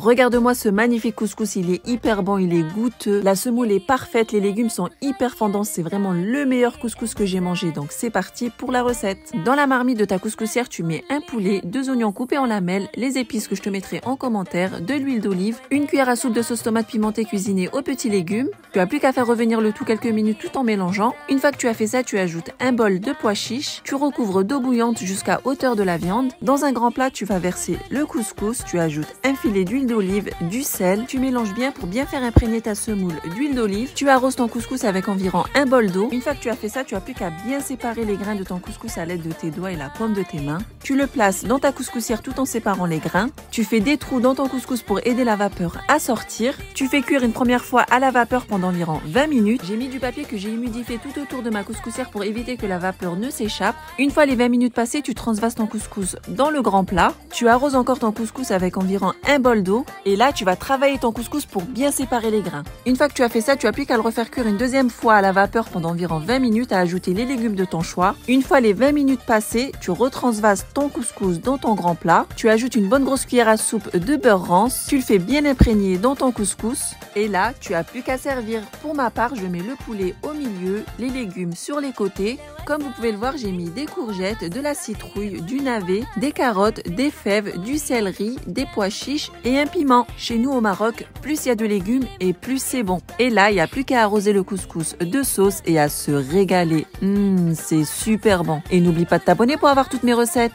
Regarde-moi ce magnifique couscous, il est hyper bon, il est goûteux. La semoule est parfaite, les légumes sont hyper fondants. C'est vraiment le meilleur couscous que j'ai mangé. Donc c'est parti pour la recette. Dans la marmite de ta couscoussière, tu mets un poulet, 2 oignons coupés en lamelles, les épices que je te mettrai en commentaire, de l'huile d'olive, une cuillère à soupe de sauce tomate pimentée cuisinée aux petits légumes. Tu as plus qu'à faire revenir le tout quelques minutes tout en mélangeant. Une fois que tu as fait ça, tu ajoutes un bol de pois chiches. Tu recouvres d'eau bouillante jusqu'à hauteur de la viande. Dans un grand plat, tu vas verser le couscous. Tu ajoutes un filet d'huile d'olive, du sel, tu mélanges bien pour bien faire imprégner ta semoule d'huile d'olive, tu arroses ton couscous avec environ un bol d'eau. Une fois que tu as fait ça, tu as plus qu'à bien séparer les grains de ton couscous à l'aide de tes doigts et la paume de tes mains. Tu le places dans ta couscoussière tout en séparant les grains. Tu fais des trous dans ton couscous pour aider la vapeur à sortir. Tu fais cuire une première fois à la vapeur pendant environ 20 minutes. J'ai mis du papier que j'ai humidifié tout autour de ma couscoussière pour éviter que la vapeur ne s'échappe. Une fois les 20 minutes passées, tu transvases ton couscous dans le grand plat. Tu arroses encore ton couscous avec environ un bol d'eau. Et là, tu vas travailler ton couscous pour bien séparer les grains. Une fois que tu as fait ça, tu as plus qu'à le refaire cuire une deuxième fois à la vapeur pendant environ 20 minutes, à ajouter les légumes de ton choix. Une fois les 20 minutes passées, tu retransvases ton couscous dans ton grand plat. Tu ajoutes une bonne grosse cuillère à soupe de beurre rance. Tu le fais bien imprégner dans ton couscous. Et là, tu as plus qu'à servir. Pour ma part, je mets le poulet au milieu, les légumes sur les côtés. Comme vous pouvez le voir, j'ai mis des courgettes, de la citrouille, du navet, des carottes, des fèves, du céleri, des pois chiches et un piment. Chez nous au Maroc, plus il y a de légumes et plus c'est bon. Et là, il n'y a plus qu'à arroser le couscous de sauce et à se régaler. C'est super bon. Et n'oublie pas de t'abonner pour avoir toutes mes recettes.